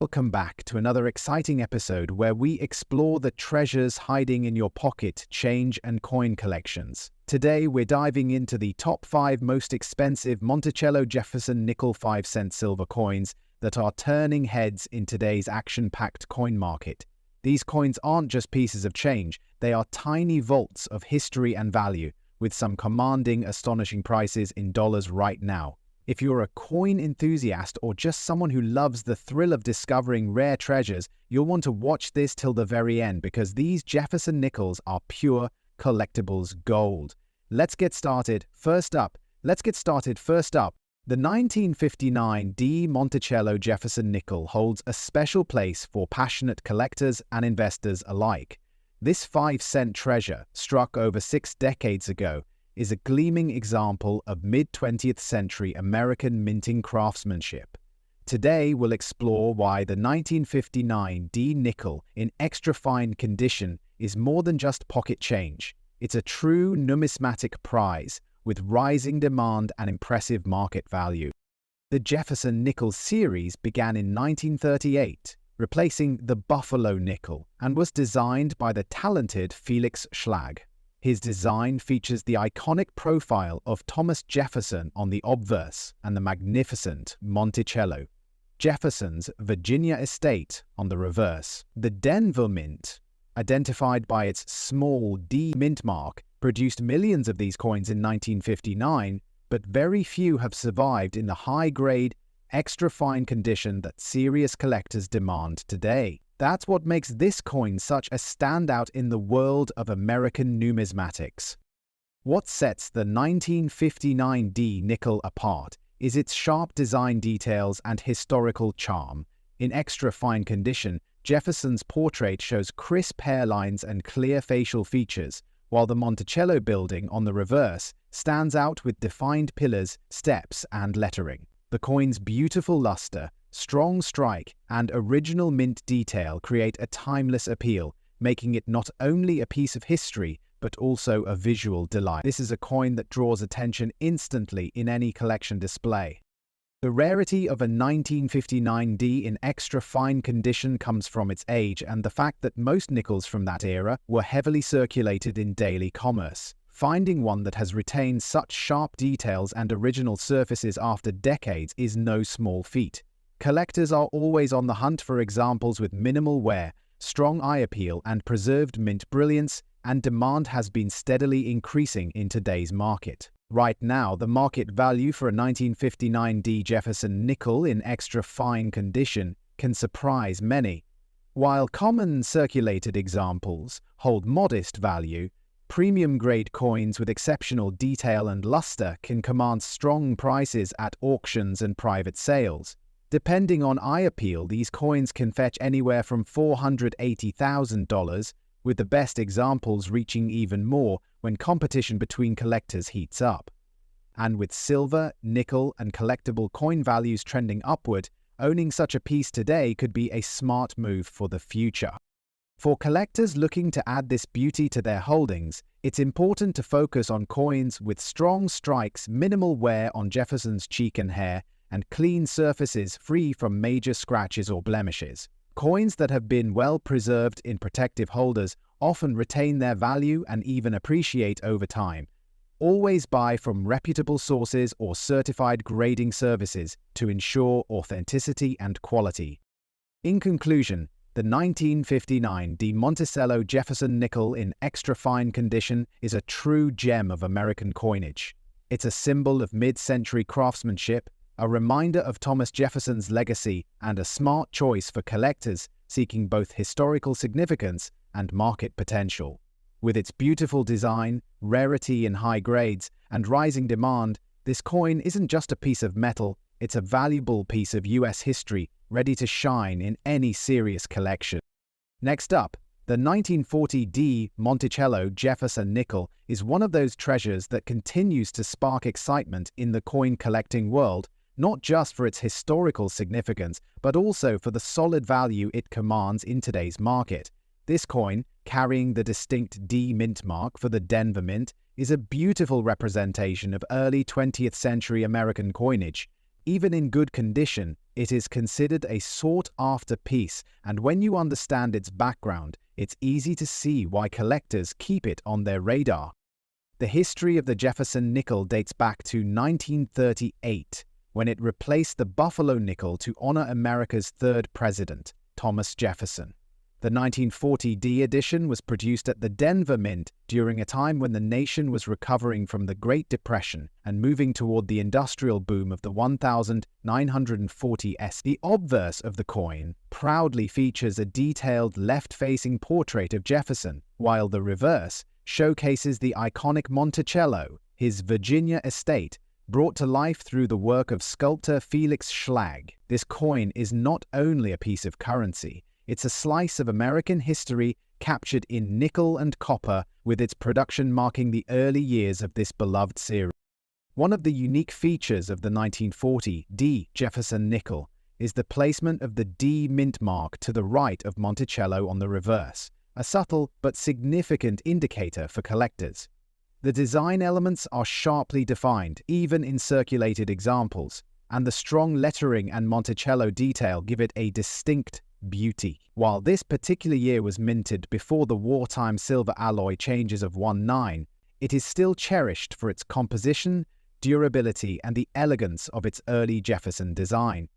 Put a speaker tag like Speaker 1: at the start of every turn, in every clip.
Speaker 1: Welcome back to another exciting episode where we explore the treasures hiding in your pocket, change and coin collections. Today we're diving into the top 5 most expensive Monticello Jefferson nickel 5-cent silver coins that are turning heads in today's action-packed coin market. These coins aren't just pieces of change, they are tiny vaults of history and value, with some commanding, astonishing prices in dollars right now. If you're a coin enthusiast or just someone who loves the thrill of discovering rare treasures, you'll want to watch this till the very end because these Jefferson nickels are pure collectibles gold. Let's get started. First up, the 1959 D Monticello Jefferson nickel holds a special place for passionate collectors and investors alike. This 5-cent treasure, struck over 6 decades ago, is a gleaming example of mid-20th century American minting craftsmanship. Today we'll explore why the 1959 D nickel in extra fine condition is more than just pocket change. It's a true numismatic prize with rising demand and impressive market value. The Jefferson nickel series began in 1938, replacing the Buffalo nickel, and was designed by the talented Felix Schlag. His design features the iconic profile of Thomas Jefferson on the obverse and the magnificent Monticello, Jefferson's Virginia estate on the reverse. The Denver Mint, identified by its small D mint mark, produced millions of these coins in 1959, but very few have survived in the high-grade, extra-fine condition that serious collectors demand today. That's what makes this coin such a standout in the world of American numismatics. What sets the 1959 D nickel apart is its sharp design details and historical charm. In extra fine condition, Jefferson's portrait shows crisp hairlines and clear facial features, while the Monticello building on the reverse stands out with defined pillars, steps, and lettering. The coin's beautiful luster, strong strike, and original mint detail create a timeless appeal, making it not only a piece of history, but also a visual delight. This is a coin that draws attention instantly in any collection display. The rarity of a 1959 D in extra fine condition comes from its age and the fact that most nickels from that era were heavily circulated in daily commerce. Finding one that has retained such sharp details and original surfaces after decades is no small feat. Collectors are always on the hunt for examples with minimal wear, strong eye appeal, and preserved mint brilliance, and demand has been steadily increasing in today's market. Right now, the market value for a 1959 D Jefferson nickel in extra fine condition can surprise many. While common circulated examples hold modest value, premium-grade coins with exceptional detail and luster can command strong prices at auctions and private sales. Depending on eye appeal, these coins can fetch anywhere from $480,000, with the best examples reaching even more when competition between collectors heats up. And with silver, nickel, and collectible coin values trending upward, owning such a piece today could be a smart move for the future. For collectors looking to add this beauty to their holdings, it's important to focus on coins with strong strikes, minimal wear on Jefferson's cheek and hair, and clean surfaces free from major scratches or blemishes. Coins that have been well preserved in protective holders often retain their value and even appreciate over time. Always buy from reputable sources or certified grading services to ensure authenticity and quality. In conclusion, the 1959 D Monticello Jefferson nickel in extra fine condition is a true gem of American coinage. It's a symbol of mid-century craftsmanship, a reminder of Thomas Jefferson's legacy, and a smart choice for collectors seeking both historical significance and market potential. With its beautiful design, rarity in high grades, and rising demand, this coin isn't just a piece of metal, it's a valuable piece of US history ready to shine in any serious collection. Next up, the 1940 D Monticello Jefferson nickel is one of those treasures that continues to spark excitement in the coin collecting world, not just for its historical significance, but also for the solid value it commands in today's market. This coin, carrying the distinct D mint mark for the Denver Mint, is a beautiful representation of early 20th century American coinage. Even in good condition, It is considered a sought-after piece, and when you understand its background, it's easy to see why collectors keep it on their radar. The history of the Jefferson nickel dates back to 1938, when it replaced the Buffalo nickel to honor America's third president, Thomas Jefferson. The 1940 D edition was produced at the Denver Mint during a time when the nation was recovering from the Great Depression and moving toward the industrial boom of the 1940s. The obverse of the coin proudly features a detailed left-facing portrait of Jefferson, while the reverse showcases the iconic Monticello, his Virginia estate, brought to life through the work of sculptor Felix Schlag. This coin is not only a piece of currency, it's a slice of American history captured in nickel and copper, with its production marking the early years of this beloved series. One of the unique features of the 1940 D Jefferson nickel is the placement of the D mint mark to the right of Monticello on the reverse, a subtle but significant indicator for collectors. The design elements are sharply defined, even in circulated examples, and the strong lettering and Monticello detail give it a distinct beauty. While this particular year was minted before the wartime silver alloy changes of 19, it is still cherished for its composition, durability, and the elegance of its early Jefferson design.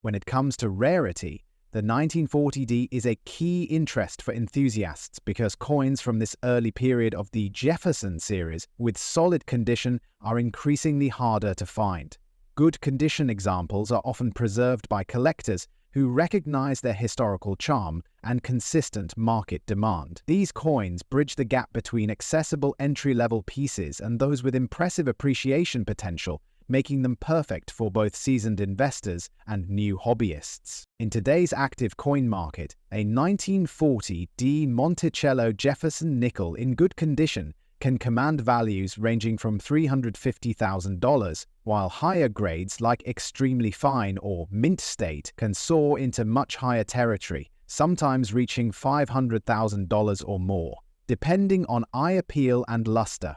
Speaker 1: When it comes to rarity, the 1940D is a key interest for enthusiasts because coins from this early period of the Jefferson series with solid condition are increasingly harder to find. Good condition examples are often preserved by collectors who recognize their historical charm and consistent market demand. These coins bridge the gap between accessible entry-level pieces and those with impressive appreciation potential, making them perfect for both seasoned investors and new hobbyists. In today's active coin market, a 1940 D Monticello Jefferson nickel in good condition can command values ranging from $350,000, while higher grades like extremely fine or mint state can soar into much higher territory, sometimes reaching $500,000 or more, depending on eye appeal and luster.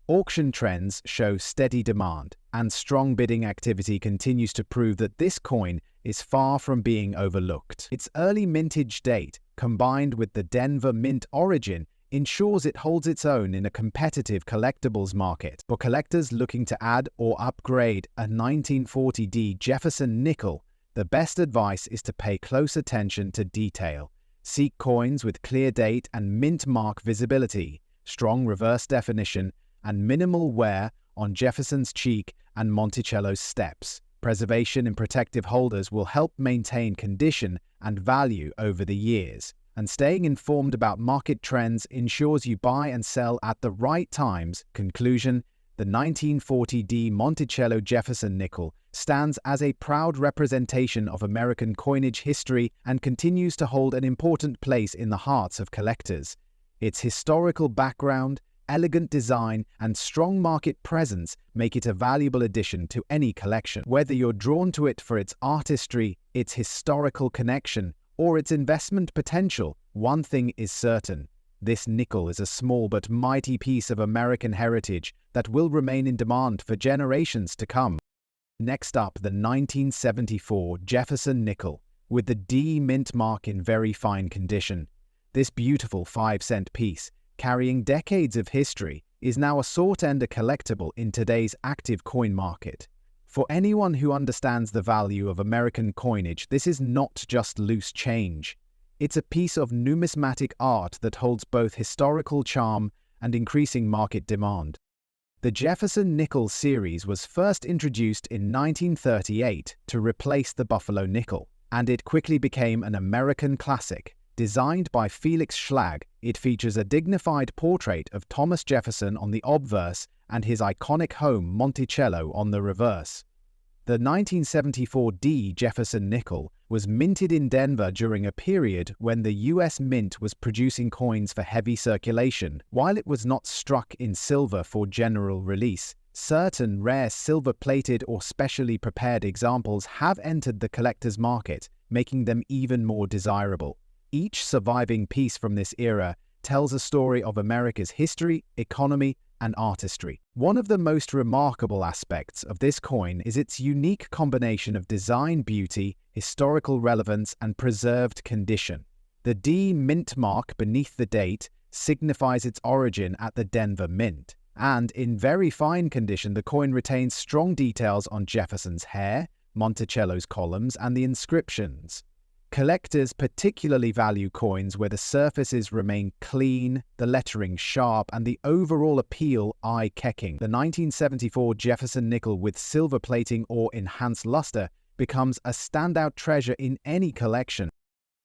Speaker 1: Auction trends show steady demand, and strong bidding activity continues to prove that this coin is far from being overlooked. Its early mintage date, combined with the Denver Mint origin, ensures it holds its own in a competitive collectibles market. For collectors looking to add or upgrade a 1940D Jefferson nickel, the best advice is to pay close attention to detail. Seek coins with clear date and mint mark visibility, strong reverse definition, and minimal wear on Jefferson's cheek and Monticello's steps. Preservation in protective holders will help maintain condition and value over the years. And staying informed about market trends ensures you buy and sell at the right times. Conclusion: the 1940D Monticello Jefferson nickel stands as a proud representation of American coinage history and continues to hold an important place in the hearts of collectors. Its historical background, elegant design, and strong market presence make it a valuable addition to any collection. Whether you're drawn to it for its artistry, its historical connection, or its investment potential, one thing is certain: this nickel is a small but mighty piece of American heritage that will remain in demand for generations to come. Next up, the 1974 Jefferson nickel, with the D mint mark in very fine condition. This beautiful 5-cent piece, carrying decades of history, is now a sought-after collectible in today's active coin market. For anyone who understands the value of American coinage, this is not just loose change. It's a piece of numismatic art that holds both historical charm and increasing market demand. The Jefferson nickel series was first introduced in 1938 to replace the Buffalo nickel, and it quickly became an American classic. Designed by Felix Schlag, it features a dignified portrait of Thomas Jefferson on the obverse and his iconic home Monticello on the reverse. The 1974 D Jefferson nickel was minted in Denver during a period when the U.S. Mint was producing coins for heavy circulation. While it was not struck in silver for general release, certain rare silver-plated or specially prepared examples have entered the collector's market, making them even more desirable. Each surviving piece from this era tells a story of America's history, economy, and artistry. One of the most remarkable aspects of this coin is its unique combination of design beauty, historical relevance, and preserved condition. The D mint mark beneath the date signifies its origin at the Denver Mint, and in very fine condition the coin retains strong details on Jefferson's hair, Monticello's columns, and the inscriptions. Collectors particularly value coins where the surfaces remain clean, the lettering sharp, and the overall appeal eye-catching. The 1974 Jefferson nickel with silver plating or enhanced luster becomes a standout treasure in any collection.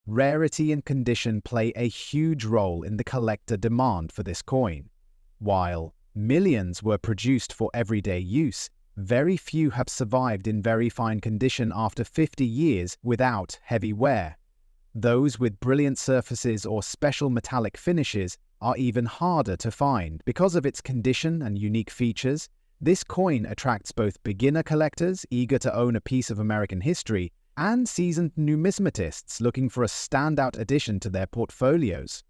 Speaker 1: Rarity and condition play a huge role in the collector demand for this coin. While millions were produced for everyday use, very few have survived in very fine condition after 50 years without heavy wear. Those with brilliant surfaces or special metallic finishes are even harder to find. Because of its condition and unique features, this coin attracts both beginner collectors eager to own a piece of American history and seasoned numismatists looking for a standout addition to their portfolios.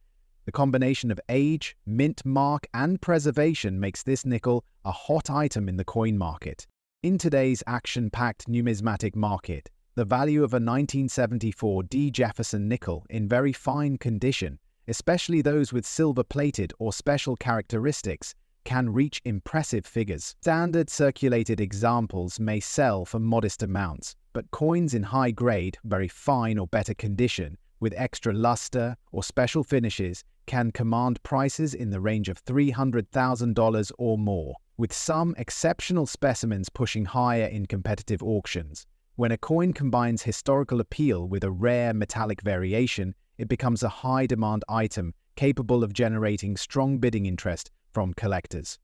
Speaker 1: The combination of age, mint mark, and preservation makes this nickel a hot item in the coin market. In today's action-packed numismatic market, the value of a 1974 D. Jefferson nickel in very fine condition, especially those with silver-plated or special characteristics, can reach impressive figures. Standard circulated examples may sell for modest amounts, but coins in high grade, very fine or better condition, with extra luster or special finishes can command prices in the range of $300,000 or more, with some exceptional specimens pushing higher in competitive auctions. When a coin combines historical appeal with a rare metallic variation, it becomes a high-demand item capable of generating strong bidding interest from collectors.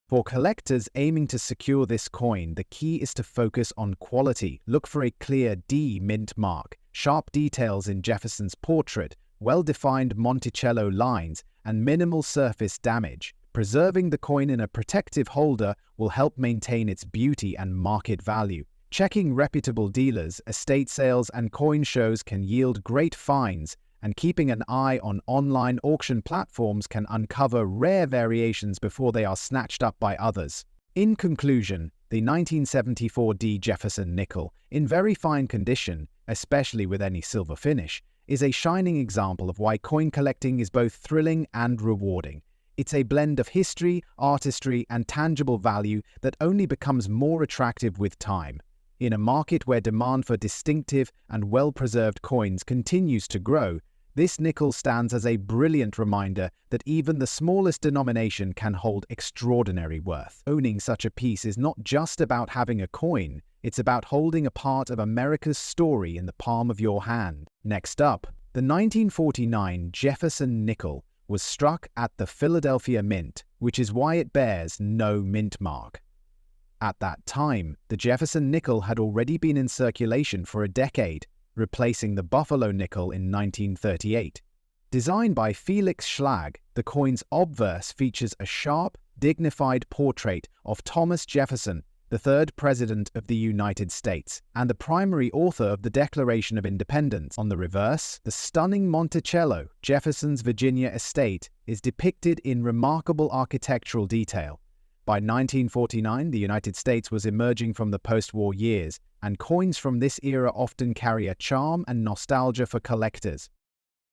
Speaker 1: For collectors aiming to secure this coin, the key is to focus on quality. Look for a clear D mint mark, sharp details in Jefferson's portrait, well-defined Monticello lines, and minimal surface damage. Preserving the coin in a protective holder will help maintain its beauty and market value. Checking reputable dealers, estate sales, and coin shows can yield great finds, and keeping an eye on online auction platforms can uncover rare variations before they are snatched up by others. In conclusion, the 1974 D. Jefferson nickel, in very fine condition, especially with any silver finish, is a shining example of why coin collecting is both thrilling and rewarding. It's a blend of history, artistry, and tangible value that only becomes more attractive with time. In a market where demand for distinctive and well-preserved coins continues to grow, this nickel stands as a brilliant reminder that even the smallest denomination can hold extraordinary worth. Owning such a piece is not just about having a coin, it's about holding a part of America's story in the palm of your hand. Next up, the 1949 Jefferson nickel was struck at the Philadelphia Mint, which is why it bears no mint mark. At that time, the Jefferson nickel had already been in circulation for a decade, replacing the Buffalo nickel in 1938. Designed by Felix Schlag, the coin's obverse features a sharp, dignified portrait of Thomas Jefferson, the third President of the United States, and the primary author of the Declaration of Independence. On the reverse, the stunning Monticello, Jefferson's Virginia estate, is depicted in remarkable architectural detail. By 1949, the United States was emerging from the post-war years, and coins from this era often carry a charm and nostalgia for collectors.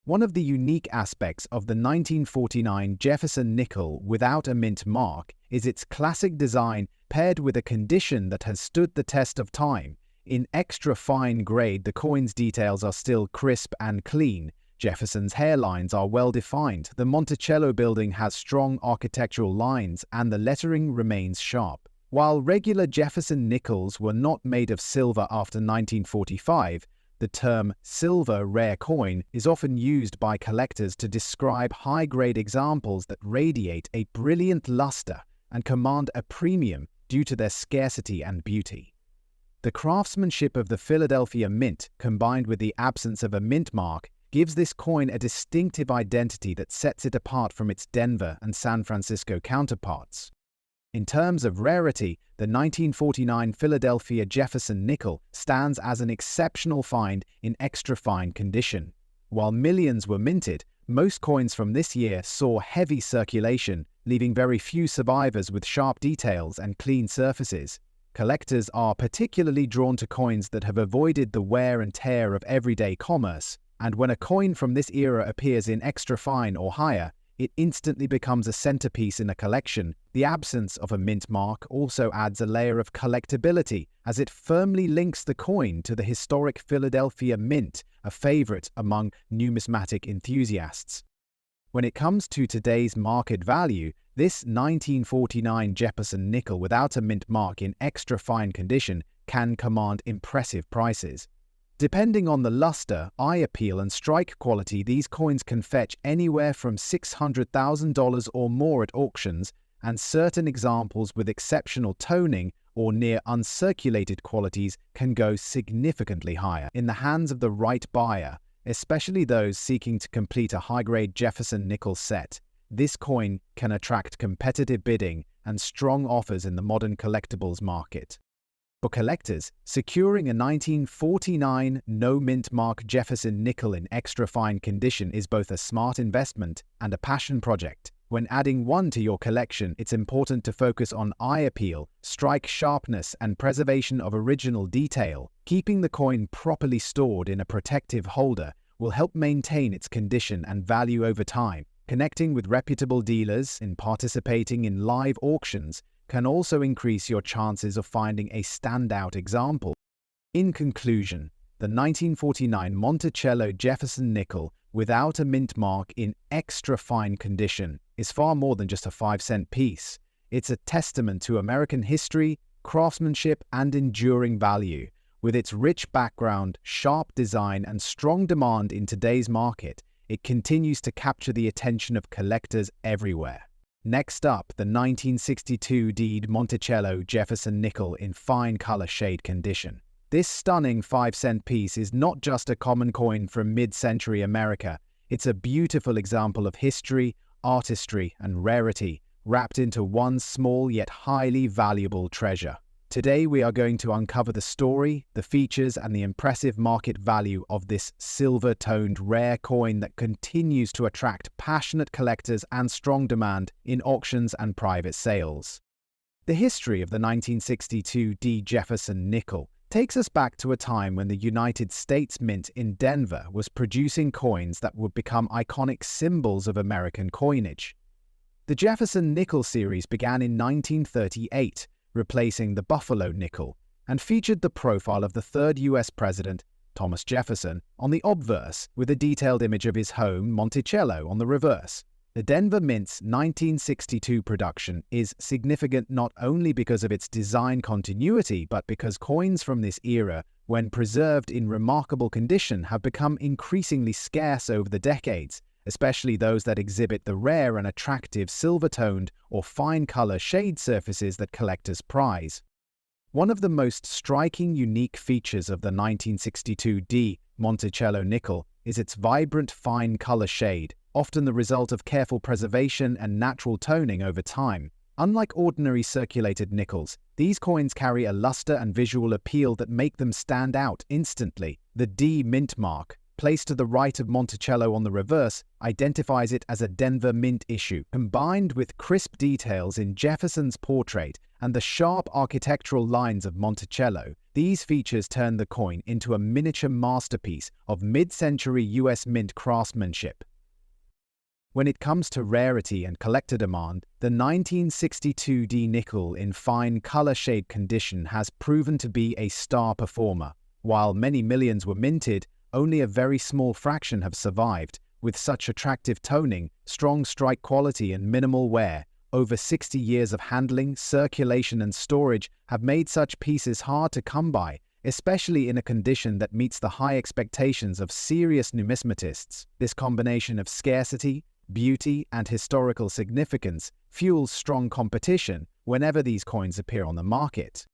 Speaker 1: One of the unique aspects of the 1949 Jefferson nickel without a mint mark is its classic design paired with a condition that has stood the test of time. In extra fine grade, the coin's details are still crisp and clean. Jefferson's hairlines are well defined, the Monticello building has strong architectural lines, and the lettering remains sharp. While regular Jefferson nickels were not made of silver after 1945, the term silver rare coin is often used by collectors to describe high-grade examples that radiate a brilliant luster and command a premium due to their scarcity and beauty. The craftsmanship of the Philadelphia Mint, combined with the absence of a mint mark, gives this coin a distinctive identity that sets it apart from its Denver and San Francisco counterparts. In terms of rarity, the 1949 Philadelphia Jefferson nickel stands as an exceptional find in extra-fine condition. While millions were minted, most coins from this year saw heavy circulation, leaving very few survivors with sharp details and clean surfaces. Collectors are particularly drawn to coins that have avoided the wear and tear of everyday commerce, and when a coin from this era appears in extra fine or higher, it instantly becomes a centerpiece in a collection. The absence of a mint mark also adds a layer of collectability, as it firmly links the coin to the historic Philadelphia Mint, a favorite among numismatic enthusiasts. When it comes to today's market value, this 1949 Jefferson nickel without a mint mark in extra fine condition can command impressive prices. Depending on the luster, eye appeal, and strike quality, these coins can fetch anywhere from $600,000 or more at auctions, and certain examples with exceptional toning or near uncirculated qualities can go significantly higher in the hands of the right buyer, especially those seeking to complete a high-grade Jefferson nickel set. This coin can attract competitive bidding and strong offers in the modern collectibles market. For collectors, securing a 1949 no-mint mark Jefferson nickel in extra fine condition is both a smart investment and a passion project. When adding one to your collection, it's important to focus on eye appeal, strike sharpness, and preservation of original detail. Keeping the coin properly stored in a protective holder will help maintain its condition and value over time. Connecting with reputable dealers and participating in live auctions can also increase your chances of finding a standout example. In conclusion, the 1949 Monticello Jefferson nickel without a mint mark in extra fine condition is far more than just a 5-cent piece. It's a testament to American history, craftsmanship, and enduring value. With its rich background, sharp design, and strong demand in today's market, it continues to capture the attention of collectors everywhere. Next up, the 1962 deed Monticello Jefferson nickel in fine color shade condition. This stunning 5-cent piece is not just a common coin from mid-century America. It's a beautiful example of history, artistry, and rarity, wrapped into one small yet highly valuable treasure. Today we are going to uncover the story, the features, and the impressive market value of this silver-toned rare coin that continues to attract passionate collectors and strong demand in auctions and private sales. The history of the 1962 D. Jefferson nickel takes us back to a time when the United States Mint in Denver was producing coins that would become iconic symbols of American coinage. The Jefferson nickel series began in 1938, replacing the Buffalo nickel, and featured the profile of the third U.S. President, Thomas Jefferson, on the obverse, with a detailed image of his home, Monticello, on the reverse. The Denver Mint's 1962 production is significant not only because of its design continuity, but because coins from this era, when preserved in remarkable condition, have become increasingly scarce over the decades, especially those that exhibit the rare and attractive silver-toned or fine-color shade surfaces that collectors prize. One of the most striking unique features of the 1962 D. Monticello nickel is its vibrant fine color shade, often the result of careful preservation and natural toning over time. Unlike ordinary circulated nickels, these coins carry a luster and visual appeal that make them stand out instantly. The D mint mark, placed to the right of Monticello on the reverse, identifies it as a Denver Mint issue. Combined with crisp details in Jefferson's portrait and the sharp architectural lines of Monticello, these features turn the coin into a miniature masterpiece of mid-century U.S. Mint craftsmanship. When it comes to rarity and collector demand, the 1962 D nickel in fine color shade condition has proven to be a star performer. While many millions were minted, only a very small fraction have survived. With such attractive toning, strong strike quality, and minimal wear, over 60 years of handling, circulation, and storage have made such pieces hard to come by, especially in a condition that meets the high expectations of serious numismatists. This combination of scarcity, beauty, and historical significance fuels strong competition whenever these coins appear on the market.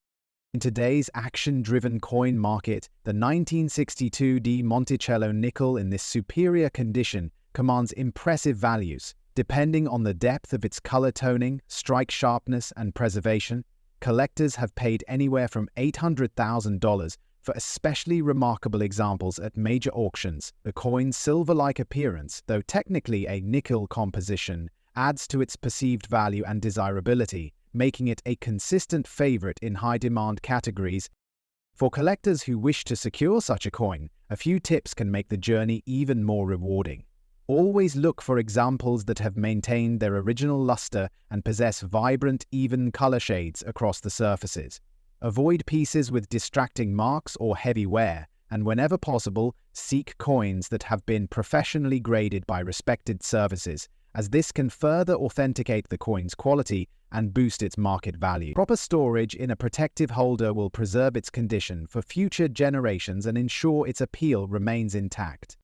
Speaker 1: In today's action-driven coin market, the 1962 D Monticello nickel in this superior condition commands impressive values. Depending on the depth of its color toning, strike sharpness, and preservation, collectors have paid anywhere from $800,000 for especially remarkable examples at major auctions. The coin's silver-like appearance, though technically a nickel composition, adds to its perceived value and desirability, making it a consistent favorite in high-demand categories. For collectors who wish to secure such a coin, a few tips can make the journey even more rewarding. Always look for examples that have maintained their original luster and possess vibrant, even color shades across the surfaces. Avoid pieces with distracting marks or heavy wear, and whenever possible, seek coins that have been professionally graded by respected services, as this can further authenticate the coin's quality and boost its market value. Proper storage in a protective holder will preserve its condition for future generations and ensure its appeal remains intact.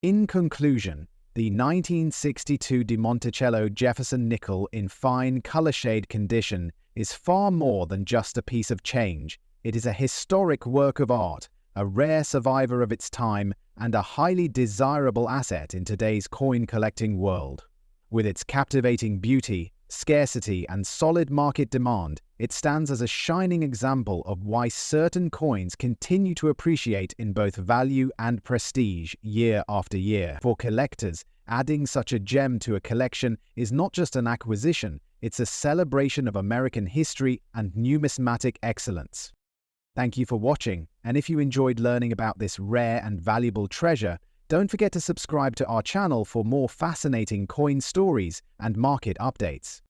Speaker 1: In conclusion, the 1962 Monticello Jefferson nickel in fine color shade condition is far more than just a piece of change. It is a historic work of art, a rare survivor of its time, and a highly desirable asset in today's coin collecting world. With its captivating beauty, scarcity, and solid market demand, it stands as a shining example of why certain coins continue to appreciate in both value and prestige year after year. For collectors, adding such a gem to a collection is not just an acquisition, it's a celebration of American history and numismatic excellence. Thank you for watching, and if you enjoyed learning about this rare and valuable treasure, don't forget to subscribe to our channel for more fascinating coin stories and market updates.